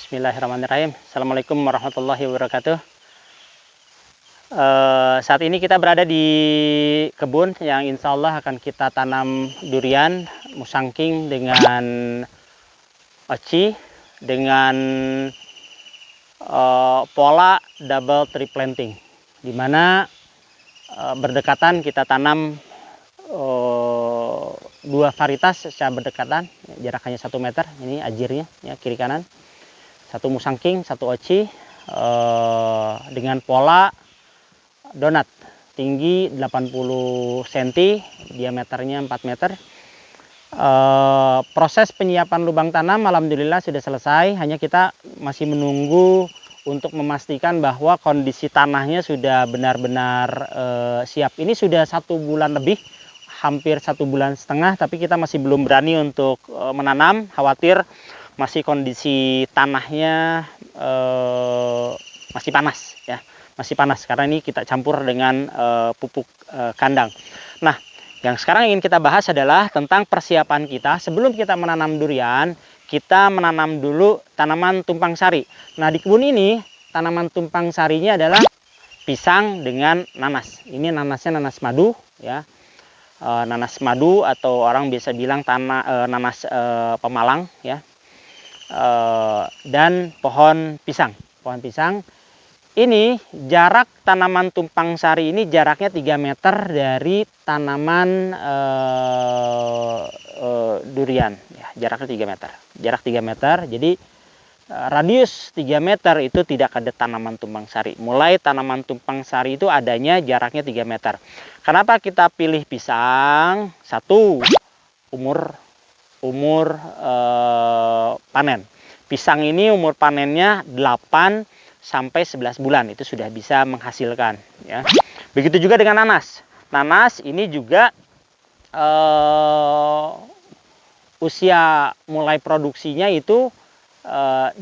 Bismillahirrahmanirrahim. Assalamualaikum warahmatullahi wabarakatuh. Saat ini kita berada di kebun yang insya Allah akan kita tanam durian musangking dengan oci dengan pola double tree planting, di mana berdekatan kita tanam dua varietas secara berdekatan, jarak hanya 1 meter. Ini ajirnya ya, kiri kanan, satu musangking, satu oci, dengan pola donat, tinggi 80 cm, diameternya 4 meter. Proses penyiapan lubang tanam alhamdulillah sudah selesai, hanya kita masih menunggu untuk memastikan bahwa kondisi tanahnya sudah benar-benar siap. Ini sudah 1 bulan lebih, hampir 1,5 bulan, tapi kita masih belum berani untuk menanam, khawatir masih kondisi tanahnya masih panas ya, masih panas karena ini kita campur dengan pupuk kandang. Nah, yang sekarang ingin kita bahas adalah tentang persiapan kita sebelum kita menanam durian. Kita menanam dulu tanaman tumpang sari. Nah, di kebun ini tanaman tumpang sarinya adalah pisang dengan nanas. Ini nanasnya nanas madu ya, nanas madu atau orang biasa bilang nanas Pemalang ya. Dan pohon pisang. Pohon pisang ini, jarak tanaman tumpang sari ini jaraknya 3 meter dari tanaman durian ya, jaraknya 3 meter. Jarak 3 meter. Jadi radius 3 meter itu tidak ada tanaman tumpang sari. Mulai tanaman tumpang sari itu adanya jaraknya 3 meter. Kenapa kita pilih pisang? Satu, umur panen. Pisang ini umur panennya 8 sampai 11 bulan, itu sudah bisa menghasilkan ya. Begitu juga dengan nanas. Nanas ini juga usia mulai produksinya itu 8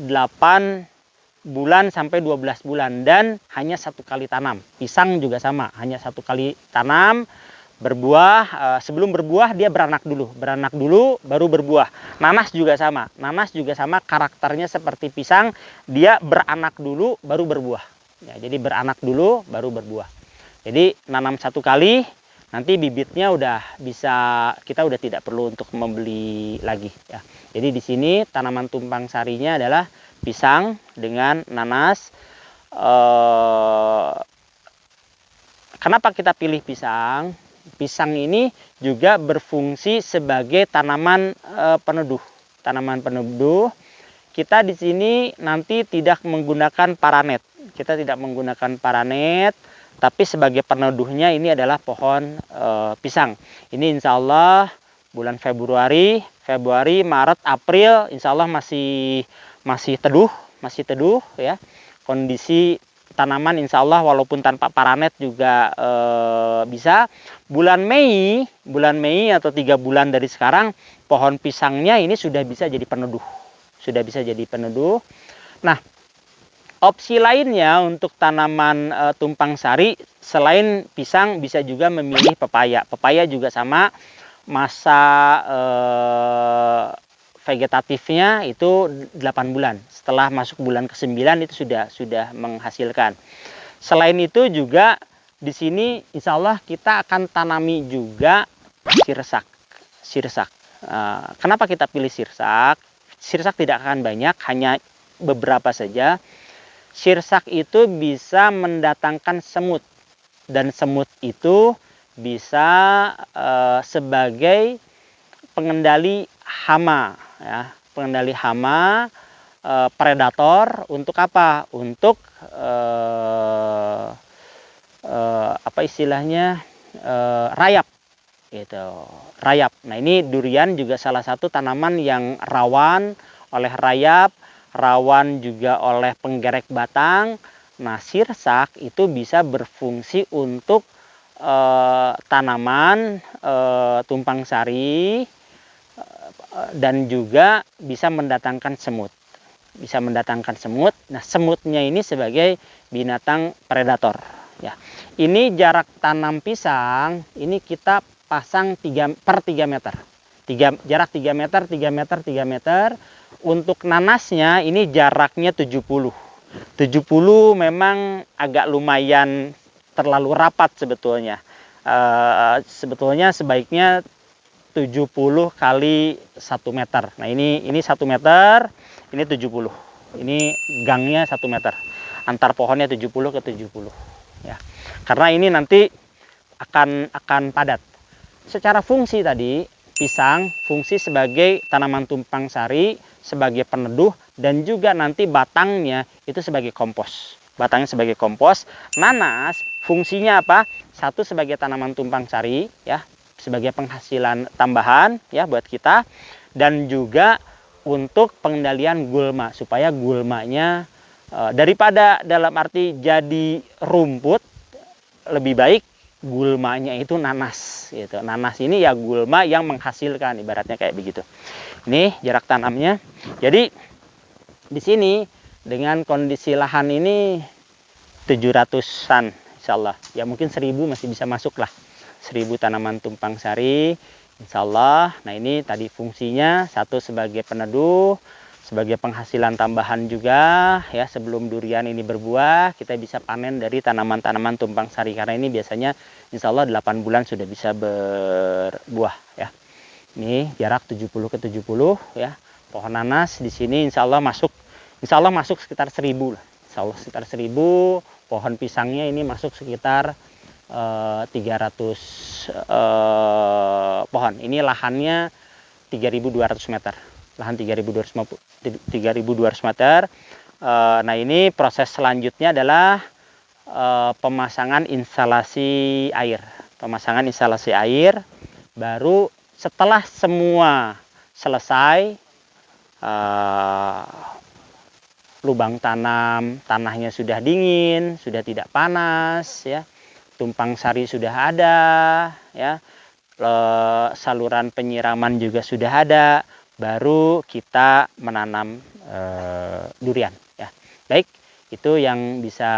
bulan sampai 12 bulan dan hanya 1 kali tanam. Pisang juga sama, hanya 1 kali tanam, berbuah. Sebelum berbuah dia beranak dulu baru berbuah. Nanas juga sama, karakternya seperti pisang, dia beranak dulu baru berbuah ya. Jadi beranak dulu baru berbuah. Jadi nanam 1 kali, nanti bibitnya udah bisa, kita udah tidak perlu untuk membeli lagi ya. Jadi di sini tanaman tumpang sarinya adalah pisang dengan nanas. Kenapa kita pilih pisang? Pisang ini juga berfungsi sebagai tanaman peneduh. Tanaman peneduh. Kita di sini nanti tidak menggunakan paranet. Kita tidak menggunakan paranet, tapi sebagai peneduhnya ini adalah pohon pisang. Ini insya Allah bulan Februari, Maret, April, insya Allah masih teduh ya. Kondisi tanaman insya Allah walaupun tanpa paranet juga bisa. Bulan Mei atau 3 bulan dari sekarang, pohon pisangnya ini sudah bisa jadi peneduh. Nah, opsi lainnya untuk tanaman tumpang sari selain pisang bisa juga memilih pepaya. Pepaya juga sama, masa vegetatifnya itu 8 bulan. Setelah masuk bulan ke-9 itu sudah menghasilkan. Selain itu juga di sini insya Allah kita akan tanami juga sirsak. Kenapa kita pilih sirsak? Sirsak tidak akan banyak, hanya beberapa saja. Sirsak itu bisa mendatangkan semut, dan semut itu bisa sebagai pengendali hama ya, predator. Untuk apa? Untuk apa istilahnya, rayap gitu, rayap. Nah, ini durian juga salah satu tanaman yang rawan oleh rayap, rawan juga oleh penggerek batang. Nah, sirsak itu bisa berfungsi untuk tanaman tumpang sari, dan juga bisa mendatangkan semut. Nah, semutnya ini sebagai binatang predator ya. Ini jarak tanam pisang ini kita pasang 3 per 3 meter. jarak 3 meter, 3 meter, 3 meter. Untuk nanasnya ini jaraknya 70. 70 memang agak lumayan terlalu rapat sebetulnya. Sebetulnya sebaiknya 70 kali 1 meter. Nah ini 1 meter, ini 70. Ini gangnya 1 meter. Antar pohonnya 70 ke 70. Ya. Karena ini nanti akan padat. Secara fungsi tadi, pisang fungsi sebagai tanaman tumpang sari, sebagai peneduh, dan juga nanti batangnya itu sebagai kompos. Batangnya sebagai kompos. Nanas fungsinya apa? Satu sebagai tanaman tumpang sari, ya, sebagai penghasilan tambahan ya buat kita, dan juga untuk pengendalian gulma, supaya gulmanya daripada dalam arti jadi rumput, lebih baik gulmanya itu nanas gitu. Nanas ini ya gulma yang menghasilkan, ibaratnya kayak begitu. Ini jarak tanamnya. Jadi di sini dengan kondisi lahan ini 700-an insyaallah. Ya mungkin 1000 masih bisa masuk lah. 1000 tanaman tumpang sari insyaallah. Nah ini tadi fungsinya, satu sebagai peneduh, sebagai penghasilan tambahan juga ya, sebelum durian ini berbuah kita bisa panen dari tanaman-tanaman tumpang sari, karena ini biasanya insya Allah 8 bulan sudah bisa berbuah ya. Ini jarak 70 ke 70 ya. Pohon nanas di sini insya Allah masuk sekitar 1000 lah. Insya Allah sekitar 1000. Pohon pisangnya ini masuk sekitar 300 pohon. Ini lahannya 3200 meter. Lahan 3200 meter. Nah ini proses selanjutnya adalah pemasangan instalasi air. Pemasangan instalasi air, baru setelah semua selesai, lubang tanam, tanahnya sudah dingin, sudah tidak panas ya, tumpang sari sudah ada ya, saluran penyiraman juga sudah ada, baru kita menanam durian ya. Baik, itu yang bisa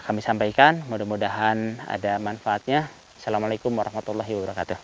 kami sampaikan, mudah-mudahan ada manfaatnya. Assalamualaikum warahmatullahi wabarakatuh.